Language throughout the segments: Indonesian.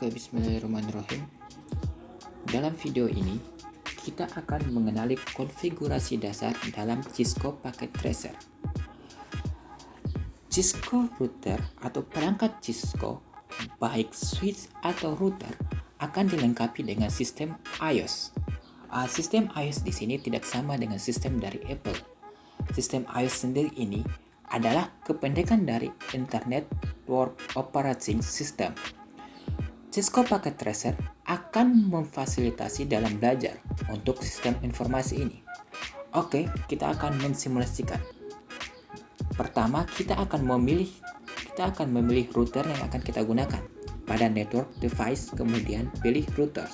Oke, bismillahirrahmanirrahim. Dalam video ini, kita akan mengenali konfigurasi dasar dalam Cisco Packet Tracer. Cisco router atau perangkat Cisco, baik switch atau router, akan dilengkapi dengan sistem iOS. Sistem iOS di sini tidak sama dengan sistem dari Apple. Sistem iOS sendiri ini adalah kependekan dari Internet Operating System. Cisco Packet Tracer akan memfasilitasi dalam belajar untuk sistem informasi ini. Oke, kita akan mensimulasikan. Pertama, kita akan memilih router yang akan kita gunakan pada network device, kemudian pilih router,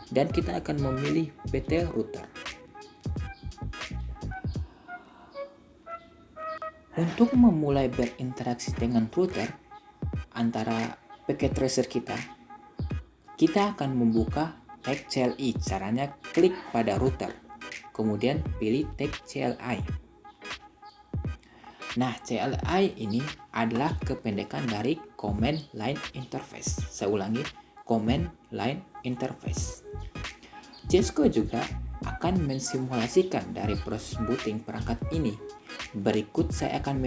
dan kita akan memilih PT router. Untuk memulai berinteraksi dengan router antara packet tracer kita akan membuka tag CLI. Caranya klik pada router, kemudian pilih tag CLI. Nah, CLI ini adalah kependekan dari Command Line Interface. Saya ulangi, Command Line Interface. Cisco juga akan mensimulasikan dari proses booting perangkat ini. Berikut saya akan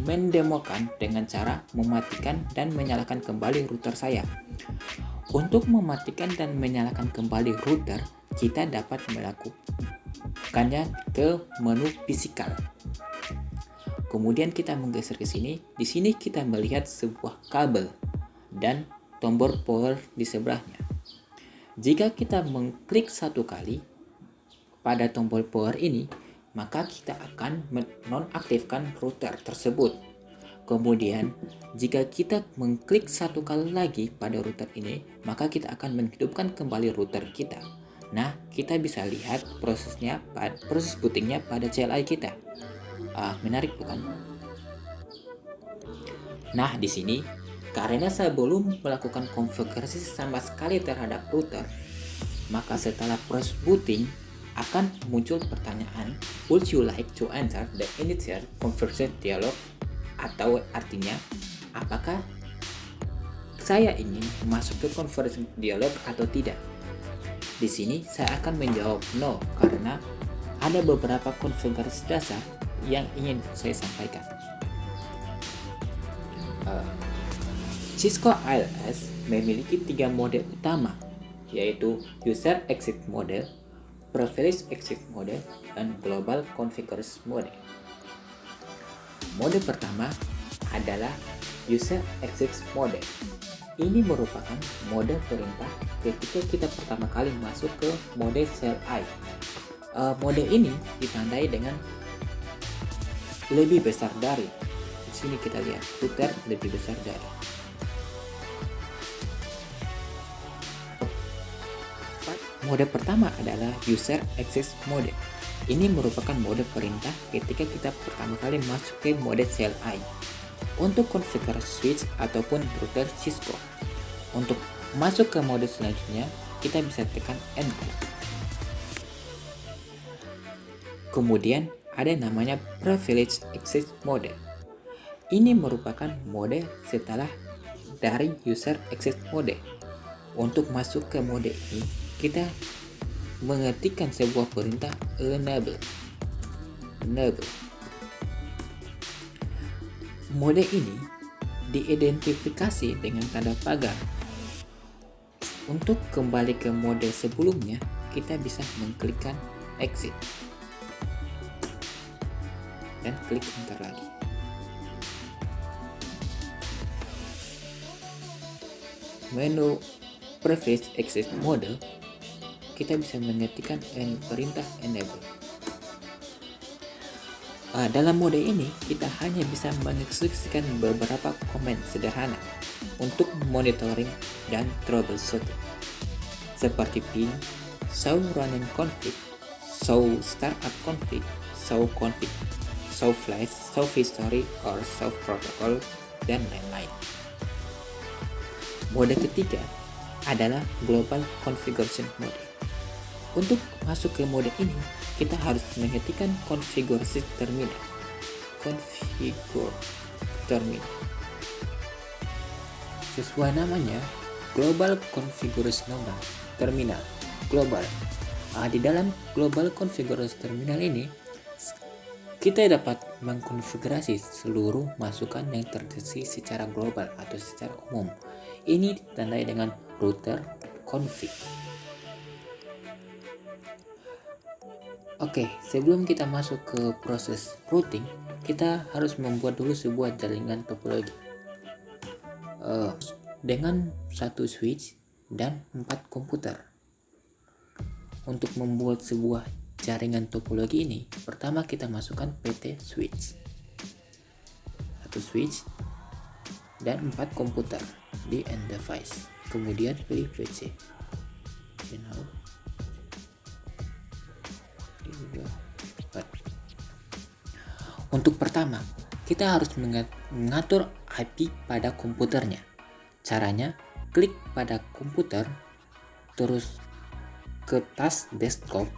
mendemokan dengan cara mematikan dan menyalakan kembali router saya. Untuk mematikan dan menyalakan kembali router, kita dapat melakukannya ke menu fisikal. Kemudian kita menggeser ke sini. Di sini kita melihat sebuah kabel dan tombol power di sebelahnya. Jika kita mengklik satu kali pada tombol power ini, maka kita akan menonaktifkan router tersebut. Kemudian, jika kita mengklik satu kali lagi pada router ini, maka kita akan menghidupkan kembali router kita. Nah, kita bisa lihat proses bootingnya pada CLI kita. Menarik bukan? Nah, di sini karena saya belum melakukan konfigurasi sama sekali terhadap router, maka setelah proses booting akan muncul pertanyaan, would you like to enter the initial configuration dialog? Atau artinya, apakah saya ingin masuk ke configuration dialog atau tidak? Di sini saya akan menjawab no, karena ada beberapa konfigurasi dasar yang ingin saya sampaikan. Cisco ILS memiliki 3 mode utama, yaitu User Exit Mode, Privilege Exit Mode, dan Global Configuration Mode. Mode pertama adalah User Exit Mode. Ini merupakan mode perintah ketika kita pertama kali masuk ke mode CLI. Mode ini ditandai dengan lebih besar dari. Di sini kita lihat router lebih besar dari. Mode pertama adalah User Access Mode. Ini merupakan mode perintah ketika kita pertama kali masuk ke mode CLI untuk konfigurasi switch ataupun router Cisco. Untuk masuk ke mode selanjutnya, kita bisa tekan Enter. Kemudian ada namanya Privilege Access Mode. Ini merupakan mode setelah dari User Access Mode. Untuk masuk ke mode ini, kita mengetikkan sebuah perintah enable. Mode ini diidentifikasi dengan tanda pagar. Untuk kembali ke mode sebelumnya, kita bisa mengklikkan exit dan klik enter lagi. Menu Privilege Access Mode, kita bisa mengetikkan perintah enable. Dalam mode ini, kita hanya bisa mengeksekusikan beberapa komen sederhana untuk monitoring dan troubleshooting, seperti ping, show running config, show startup config, show config, show flash, show history, or show protocol, dan lain-lain. Mode ketiga adalah Global Configuration Mode. Untuk masuk ke mode ini, kita harus mengetikkan konfigurasi terminal. Sesuai namanya, Global Configuration Number Terminal Global. Di dalam Global Configuration Terminal ini, kita dapat mengkonfigurasi seluruh masukan yang terdeteksi secara global atau secara umum. Ini ditandai dengan router config. Oke, sebelum kita masuk ke proses routing, kita harus membuat dulu sebuah jaringan topologi dengan satu switch dan 4 komputer. Untuk membuat sebuah jaringan topologi ini, pertama kita masukkan PT switch, satu switch dan 4 komputer di end device. Kemudian pilih PC channel 4. Untuk pertama, kita harus mengatur IP pada komputernya. Caranya, klik pada komputer, terus ke task desktop,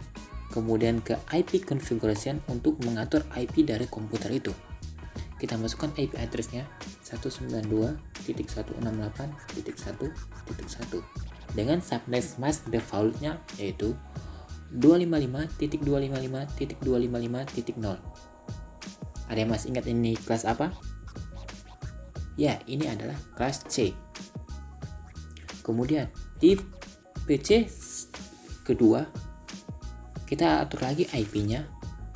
kemudian ke IP configuration untuk mengatur IP dari komputer itu. Kita masukkan IP address-nya 192.168.1.1 dengan subnet mask default-nya yaitu 255.255.255.0. Ada yang masih ingat ini kelas apa? Ya, ini adalah kelas C. Kemudian di PC kedua kita atur lagi IP-nya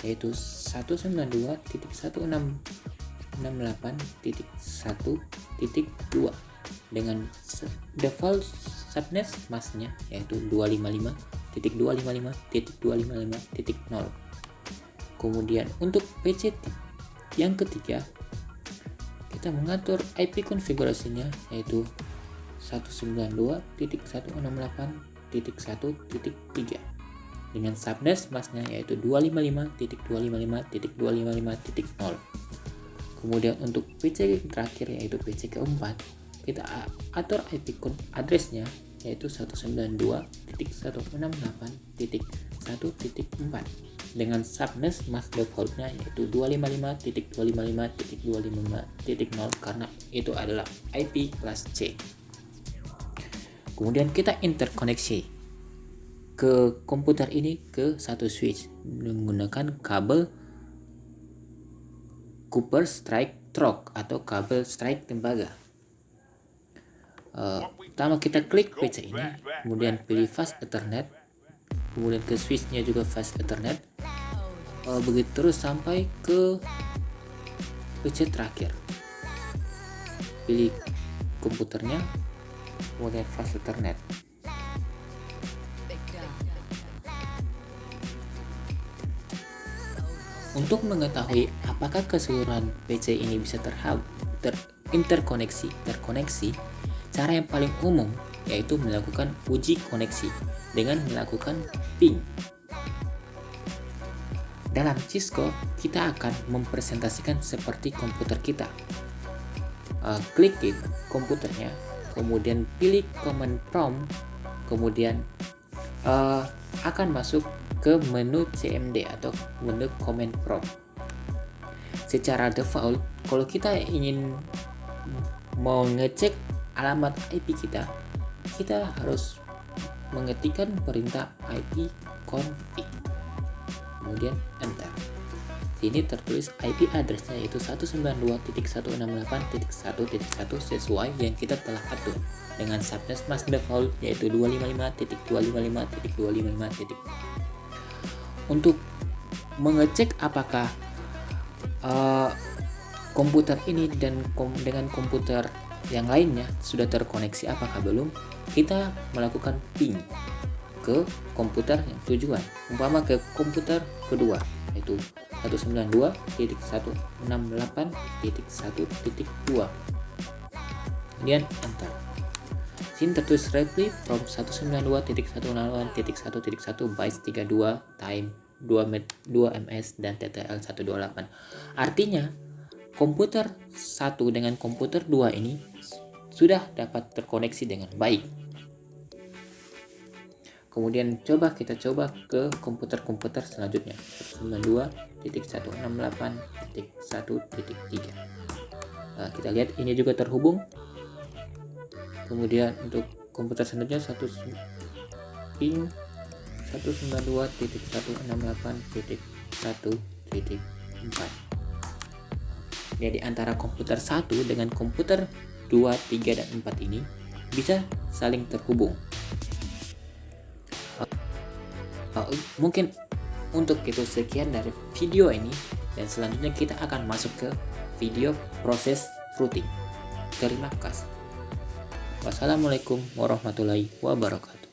yaitu 192.168.1.2 dengan default subnet mask-nya yaitu 255.255.255.0. Kemudian untuk PC yang ketiga kita mengatur IP konfigurasinya yaitu 192.168.1.3 dengan subnet masknya yaitu 255.255.255.0. Kemudian untuk PC terakhir yaitu PC keempat, kita atur IP address-nya yaitu 192.168.1.4 dengan subnet mask default-nya yaitu 255.255.255.0 karena itu adalah IP kelas C. Kemudian kita interkoneksi ke komputer ini ke satu switch menggunakan kabel Copper Strike Trok atau kabel strike tembaga. Pertama kita klik PC ini, kemudian pilih Fast Ethernet, kemudian ke switchnya juga Fast Ethernet, begitu terus sampai ke PC terakhir. Pilih komputernya, kemudian Fast Ethernet. Untuk mengetahui apakah keseluruhan PC ini bisa terkoneksi, cara yang paling umum yaitu melakukan uji koneksi dengan melakukan ping. Dalam Cisco, kita akan mempresentasikan seperti komputer kita. Klik komputernya, kemudian pilih command prompt, kemudian akan masuk ke menu CMD atau menu command prompt. Secara default, kalau kita ingin mau ngecek alamat IP kita harus mengetikkan perintah IP config, kemudian enter. Sini tertulis IP address-nya yaitu 192.168.1.1 sesuai yang kita telah atur dengan subnet mask default yaitu 255.255.255. Untuk mengecek apakah komputer ini dan dengan komputer yang lainnya sudah terkoneksi apakah belum, kita melakukan ping ke komputer yang tujuan, umpama ke komputer kedua yaitu 192.168.1.2, kemudian enter. Sini tertulis reply from 192.168.1.1 bytes 32 time 2 ms dan TTL 128. Artinya komputer 1 dengan komputer 2 ini sudah dapat terkoneksi dengan baik. Kemudian kita coba ke komputer-komputer selanjutnya 192.168.1.3. Kita lihat ini juga terhubung. Kemudian untuk komputer selanjutnya 192.168.1.4. Jadi antara komputer 1 dengan komputer 2, 3, dan 4 ini bisa saling terhubung. Mungkin untuk itu sekian dari video ini, dan selanjutnya kita akan masuk ke video proses routing. Terima kasih. Wassalamualaikum warahmatullahi wabarakatuh.